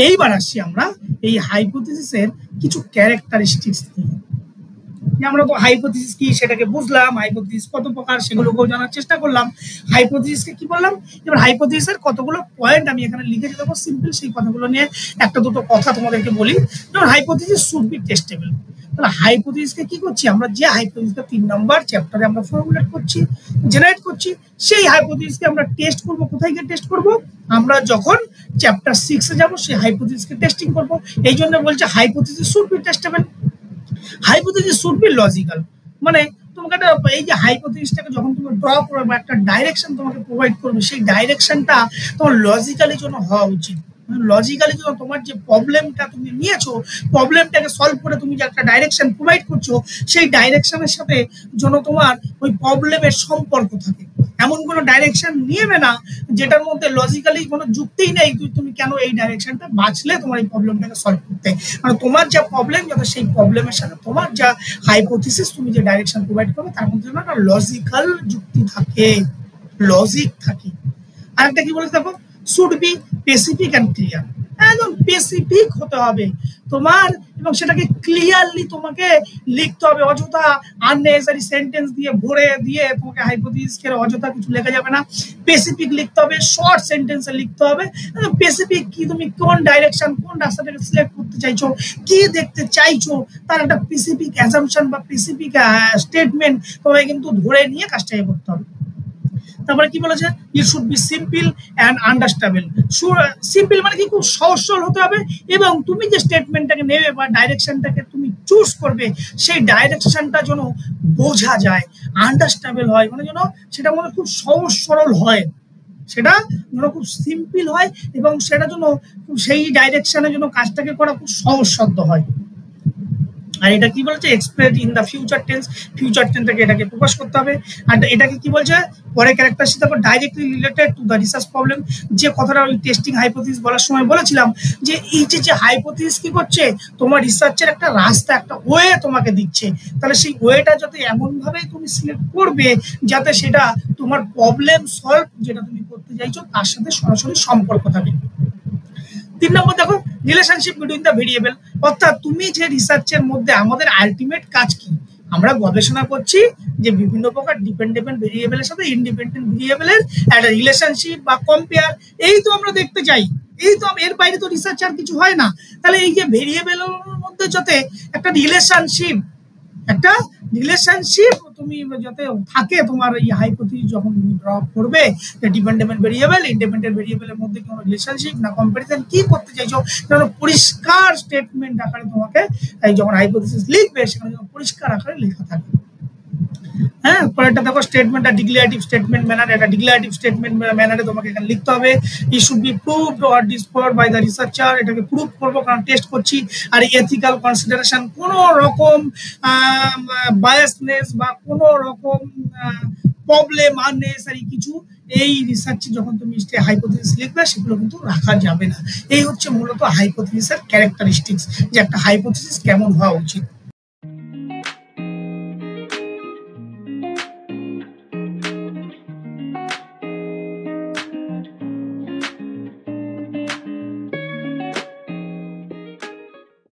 এইবার আসছি আমরা এই হাইপোথিসিসের কিছু ক্যারেক্টারিস্টিক্স নিয়ে। আমরা তো হাইপোথিসিস কি সেটাকে বুঝলাম, হাইপোথিসিস কত প্রকার সেগুলোকেও জানার চেষ্টা করলাম। হাইপোথিসিসকে কি বললাম, এবার হাইপোথিসিসের কতগুলো পয়েন্ট আমি এখানে লিখে দেবো সিম্পল, সেই কথাগুলো নিয়ে একটা দুটো কথা তোমাদেরকে বলি। যেমন হাইপোথিসিস শুড বি টেস্টেবল। তাহলে হাইপোথিসিসকে কি করছি আমরা, যে হাইপোথিসিসটা 3 নম্বর চ্যাপ্টারে আমরা ফর্মুলেট করছি, জেনারেট করছি, সেই হাইপোথিসিসকে আমরা টেস্ট করব। কোথায় গিয়ে টেস্ট করব, আমরা যখন চ্যাপ্টার 6 এ যাব সেই হাইপোথিসিসকে টেস্টিং করব। এই জন্য বলছে hypothesis should be testable. Hypothesis should be logical, মানে তোমাকে একটা এই যে হাইপোথিসিসটাকে যখন তুমি ড্র করবে বা একটা ডাইরেকশন তোমাকে প্রোভাইড করবে, সেই ডাইরেকশনটা তোমার লজিক্যালি জন্য হওয়া উচিত। লজিক্যালি জন্য তোমার যে প্রবলেমটা তুমি নিয়েছো, প্রবলেমটাকে সলভ করে তুমি যে একটা ডাইরেকশন প্রোভাইড করছো, সেই ডাইরেকশনের সাথে যেন তোমার ওই প্রবলেমের সম্পর্ক থাকে। এমন কোনো ডাইরেকশন নিয়েবে না যেটার মধ্যে লজিক্যালি কোনো যুক্তিই নেই তুমি কেন এই ডাইরেকশনটা বাঁচলে তোমার এই প্রবলেমটাকে সলভ করতে। মানে তোমার যা প্রবলেম, যাতে সেই প্রবলেমের সাথে তোমার যা হাইপোথিসিস তুমি যে ডাইরেকশন প্রোভাইড করবে তার মধ্যে যেন একটা লজিক্যাল যুক্তি থাকে, লজিক থাকে। আর একটা কি বলে দেখো, should be specific and clear. একদম স্পেসিফিক হতে হবে তোমার, এবং সেটাকে ক্লিয়ারলি তোমাকে লিখতে হবে। অযথা আননেসেসারি সেন্টেন্স দিয়ে ভরে দিয়ে তোমাকে হাইপোথিসিসকে অযথা কিছু লেখা যাবে না। স্পেসিফিক লিখতে হবে, শর্ট সেন্টেন্সে লিখতে হবে। স্পেসিফিক কি, তুমি কোন ডাইরেকশন, কোন রাস্তাটাকে সিলেক্ট করতে চাইছো, কি দেখতে চাইছো, তার একটা স্পেসিফিক অ্যাজাম্পশন বা স্পেসিফিক স্টেটমেন্ট তোমাকে কিন্তু ধরে নিয়ে কাজটা করতে হবে। তারপরে কি বলেছে, it should be simple and understandable. Simple মানে কি, খুব সহজ সরল হতে হবে, এবং তুমি যে স্টেটমেন্টটাকে নেবে বা ডাইরেকশনটাকে তুমি চুজ করবে সেই ডাইরেকশনটা যেন বোঝা যায়, আন্ডারস্ট্যান্ডেবল হয়, মানে যেন সেটা মনে খুব সহজ সরল হয়, সেটা যেন খুব সিম্পল হয়, এবং সেটা যেন সেই ডাইরেকশনের জন্য কাজটাকে করা খুব সহজসাধ্য হয়। আর এটা কি বলছে, express in the future tense, future টেন্সটাকে এটাকে প্রকাশ করতে হবে। আর এটাকে কি বলছে, পরে ক্যারেক্টারিস্টিক তারপর directly related to the research problem. যে কথাটা ওই টেস্টিং হাইপোথিসিস বলার সময় বলেছিলাম, যে এই যে হাইপোথিসিস কি করছে, তোমার রিসার্চের একটা রাস্তা, একটা ওয়ে তোমাকে দিচ্ছে। তাহলে সেই ওয়েটা যাতে এমন ভাবে তুমি সিলেক্ট করবে যাতে সেটা তোমার প্রবলেম সলভ যেটা তুমি করতে চাইছো তার সাথে সরাসরি সম্পর্ক থাকে। 3 নম্বর দেখো, রিলেশনশিপ বিটুইন দ্য ভেরিয়েবল। অর্থাৎ তুমি যে রিসার্চের মধ্যে, আমাদের আলটিমেট কাজ কি, আমরা গবেষণা করছি যে বিভিন্ন প্রকার ডিপেন্ডেন্ট ভেরিয়েবলের সাথে ইন্ডিপেন্ডেন্ট ভেরিয়েবলের একটা রিলেশনশিপ বা কম্পেয়ার, এই তো আমরা দেখতে চাই। এই তো, এর বাইরে তো রিসার্চ আর কিছু হয় না। তাহলে এই যে ভেরিয়েবলের মধ্যে যাতে একটা রিলেশনশিপ তুমি যাতে থাকে, তোমার এই হাইপোথিসিস যখন তুমি ড্র করবে, ডিপেন্ডেন্ট ভেরিয়েবল ইন্ডিপেন্ডেন্ট ভেরিয়েবলের মধ্যে কোনো রিলেশনশিপ না কম্পারিজন কি করতে চাইছো, যেন পরিষ্কার স্টেটমেন্ট আকারে তোমাকে যখন হাইপোথিসিস লিখবে সেখানে যেন পরিষ্কার আকারে লেখা থাকে। হ্যাঁ, পরেরটা দেখো, স্টেটমেন্ট আর ডিক্লারেটিভ স্টেটমেন্ট ম্যানার। এটা ডিক্লারেটিভ স্টেটমেন্ট ম্যানারে তোমাকে এখানে লিখতে হবে, ই should be proved or disproved by the researcher. এটাকে প্রুভ করবো কারণ টেস্ট করছি। আর এথিক্যাল কনসিডারেশন, কোনো রকম বায়াসনেস বা কোনো রকম প্রবলেম আননেসেসারি কিছু এই রিসার্চে যখন তুমি হাইপোথিসিস লিখবে সেগুলো কিন্তু রাখা যাবে না। এই হচ্ছে মূলত হাইপোথিসিসের ক্যারেক্টারিস্টিক্স, যে একটা হাইপোথিসিস কেমন হওয়া উচিত।